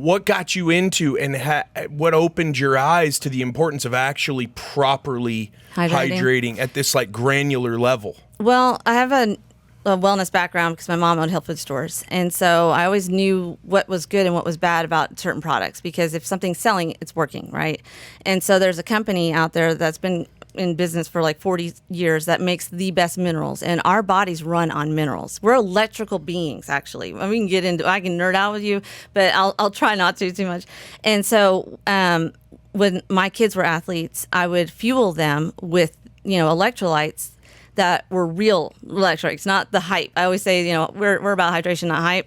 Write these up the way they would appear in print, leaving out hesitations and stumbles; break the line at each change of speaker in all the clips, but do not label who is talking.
what got you into and what opened your eyes to the importance of actually properly hydrating at this like granular level?
Well, I have a wellness background because my mom owned health food stores. And so I always knew what was good and what was bad about certain products, because if something's selling, it's working, right? And so there's a company out there that's been in business for like 40 years that makes the best minerals, and our bodies run on minerals. We're electrical beings, actually. I mean, I can nerd out with you, but I'll try not to too much. And so when my kids were athletes, I would fuel them with, electrolytes that were real electrolytes, not the hype. I always say, we're about hydration, not hype.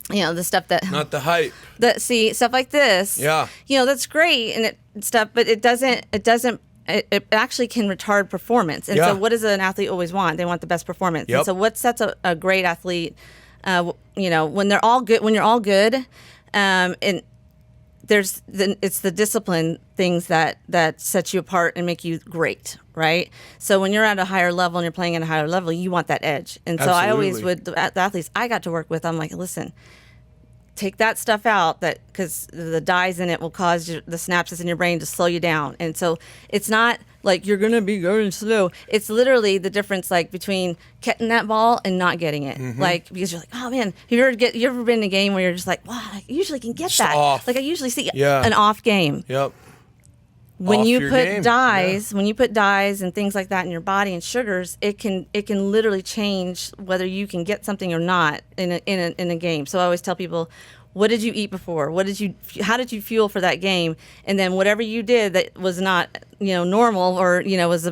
The stuff that
not the hype.
Stuff like this.
Yeah.
That's great and stuff, but it It actually can retard performance. And so what does an athlete always want? They want the best performance. Yep. And so what sets a great athlete, when they're all good, when you're all good, and it's the discipline things that set you apart and make you great, right? So when you're at a higher level and you're playing at a higher level, you want that edge. And so I always would, the athletes I got to work with, I'm like, listen, take that stuff out, because the dyes in it will cause the synapses in your brain to slow you down. And so it's not like you're going to be going slow. It's literally the difference between getting that ball and not getting it. Mm-hmm. Because you're like, oh man, have you ever been in a game where you're just like, wow, I usually can get that. Off. I usually see an off game.
Yep.
When you put dyes, and things like that in your body and sugars, it can literally change whether you can get something or not in a game. So I always tell people, what did you eat before? How did you fuel for that game? And then whatever you did that was not normal or was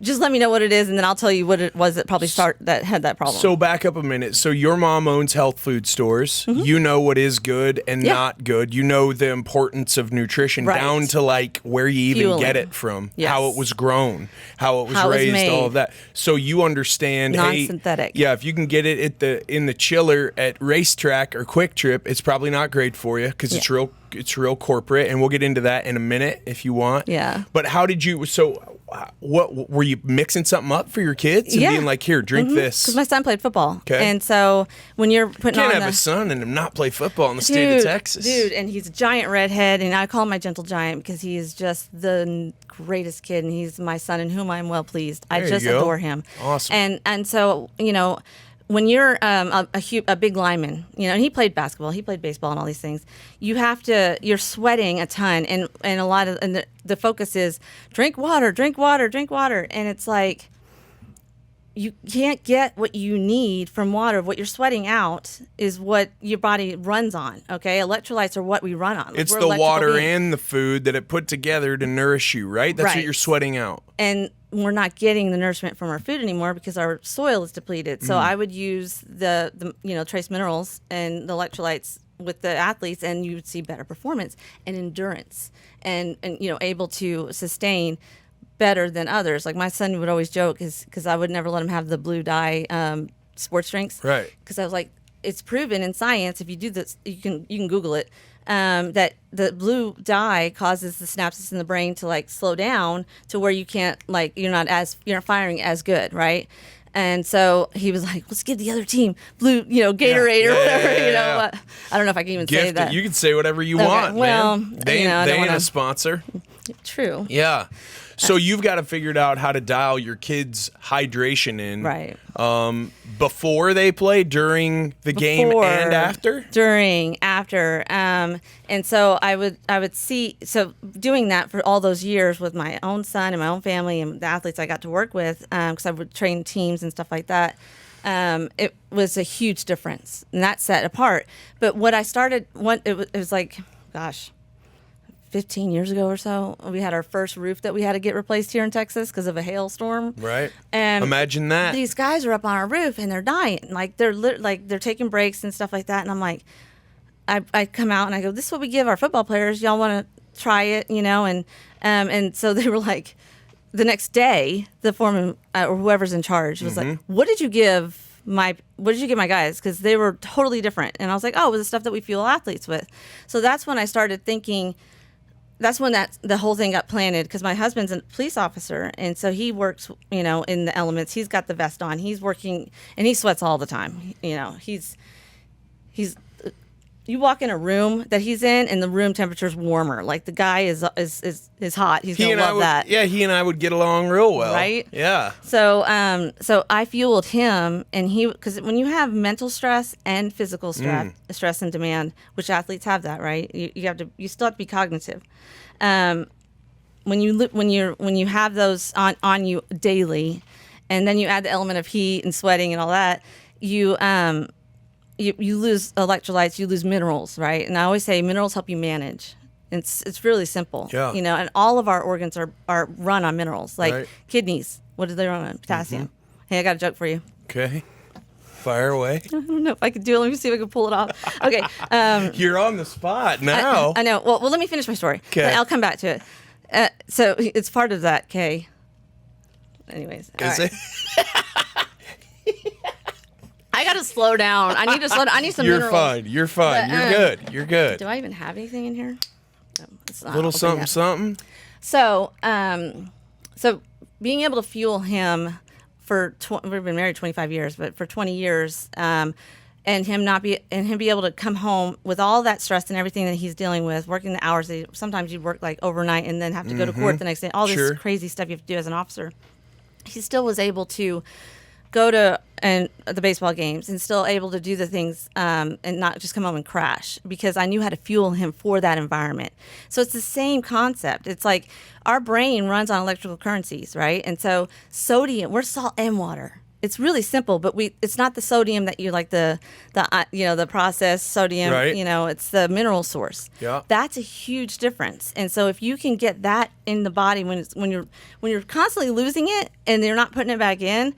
just let me know what it is, and then I'll tell you what it was that probably that had that problem.
So back up a minute. So your mom owns health food stores. Mm-hmm. You know what is good and not good. You know the importance of nutrition down to where you even get it from, how it was grown, how it was raised, all of that. So you understand,
non-synthetic.
If you can get it in the chiller at Racetrack or Quick Trip, it's probably not great for you because it's real corporate, and we'll get into that in a minute if you want.
Yeah.
But how did you? So. What were you mixing something up for your kids and being like, here, drink this?
Because my son played football. Okay. And so when you're putting
you can't have a son and not play football in the state of Texas.
Dude, and he's a giant redhead, and I call him my gentle giant because he is just the greatest kid, and he's my son in whom I am well pleased. I just adore him.
Awesome.
And so, when you're a big lineman, and he played basketball, he played baseball, and all these things, you're sweating a ton, and a lot of, and the focus is drink water, and it's like you can't get what you need from water. What you're sweating out is what your body runs on. Okay, electrolytes are what we run on.
It's the water and the food that it put together to nourish you, right? That's what you're sweating out.
And we're not getting the nourishment from our food anymore because our soil is depleted. So I would use the trace minerals and the electrolytes with the athletes, and you would see better performance and endurance, and able to sustain better than others. Like my son would always joke because I would never let him have the blue dye sports drinks,
right?
Because I was like, it's proven in science, if you do this, you can Google it. That the blue dye causes the synapses in the brain to slow down to where you can't you're not firing as good, right? And so he was like, let's give the other team blue, Gatorade or whatever, I don't know if I can even say that.
You can say whatever you want,
well,
man. They ain't a sponsor.
True.
Yeah. So you've got to figure out how to dial your kids' hydration in.
Right.
Before they play, during the game, and after?
During, after. And so I would see, so doing that for all those years with my own son and my own family and the athletes I got to work with, because I would train teams and stuff like that, it was a huge difference. And that set apart. But what I started, it was like, gosh, 15 years ago or so, we had our first roof that we had to get replaced here in Texas because of a hailstorm.
Right.
And
imagine that.
These guys are up on our roof and they're dying. They're taking breaks and stuff like that. And I'm like, I come out and I go, this is what we give our football players. Y'all want to try it, and so they were like, the next day, the foreman or whoever's in charge was like, what did you give my guys? Because they were totally different. And I was like, oh, it was the stuff that we fuel athletes with. So that's when I started thinking. That's when the whole thing got planted, because my husband's a police officer, and so he works, in the elements. He's got the vest on. He's working, and he sweats all the time. He's you walk in a room that he's in, and the room temperature is warmer. Like the guy is hot. He's gonna love that.
Yeah, he and I would get along real well.
Right?
Yeah.
So I fueled him, and because when you have mental stress and physical stress and demand, which athletes have that, right? You still have to be cognitive. When you have those on you daily, and then you add the element of heat and sweating and all that, you lose electrolytes, you lose minerals, right? And I always say minerals help you manage. It's really simple.
Yeah.
And all of our organs are run on minerals. Like kidneys, what do they run on? Potassium. Hey, I got a joke for you.
Okay. Fire away.
I don't know if I could do it. Let me see if I can pull it off. Okay.
You're on the spot now.
I know. Well, let me finish my story.
Okay.
I'll come back to it. So it's part of that, Kay. Anyways.
Is it?
I gotta slow down. I need to slow down. I need some minerals.
You're fine. But, You're good.
Do I even have anything in here? No, it's not.
Little something, something.
So, so being able to fuel him we've been married 25 years, but for 20 years, and him be able to come home with all that stress and everything that he's dealing with, working the hours that sometimes you'd work like overnight and then have to go to court the next day, all this crazy stuff you have to do as an officer. He still was able to go to the baseball games and still able to do the things and not just come home and crash, because I knew how to fuel him for that environment. So it's the same concept. It's like our brain runs on electrical currencies, right? And so sodium, we're salt and water. It's really simple, but it's not the sodium that you like the processed sodium,
right.
It's the mineral source.
Yeah.
That's a huge difference. And so if you can get that in the body when you're constantly losing it and you're not putting it back in,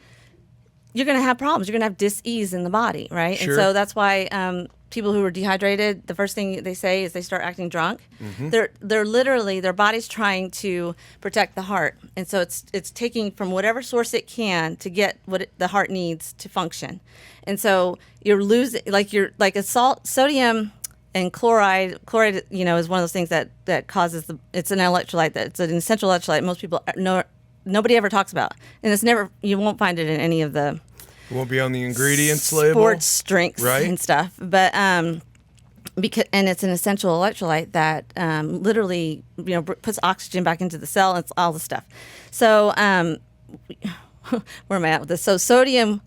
you're going to have problems. You're going to have dis-ease in the body, right?
Sure.
And so that's why people who are dehydrated, the first thing they say is they start acting drunk. Mm-hmm. They're literally, their body's trying to protect the heart. And so it's taking from whatever source it can to get what the heart needs to function. And so you're losing, like a sodium and chloride, is one of those things that causes it's an electrolyte, it's an essential electrolyte most people know. Nobody ever talks about, and you won't find it in any of the.
It won't be on the ingredients label.
Sports drinks and stuff, but because it's an essential electrolyte that literally puts oxygen back into the cell. It's all the stuff. So where am I at with this? So sodium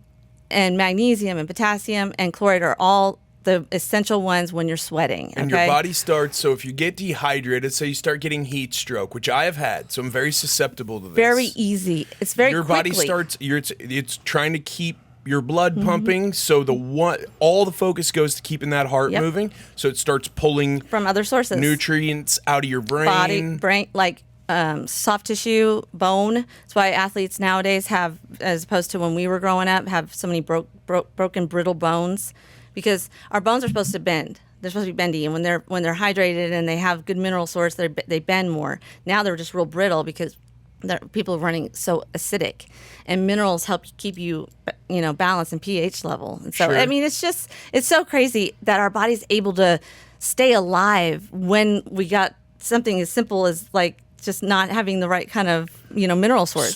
and magnesium and potassium and chloride are all the essential ones when you're sweating.
And your body starts, so if you get dehydrated, so you start getting heat stroke, which I have had, so I'm very susceptible to this.
Very easy. It's very
your
quickly.
Body starts, it's trying to keep your blood pumping, so all the focus goes to keeping that heart moving, so it starts pulling
from other sources,
nutrients out of your brain.
Body, brain, like soft tissue, bone. That's why athletes nowadays have, as opposed to when we were growing up, have so many broken, brittle bones. Because our bones are supposed to bend. They're supposed to be bendy, and when they're hydrated and they have good mineral source, they bend more. Now they're just real brittle because people are running so acidic, and minerals help keep you balanced in pH level. And so I mean, it's so crazy that our body's able to stay alive when we got something as simple as like just not having the right kind of mineral source.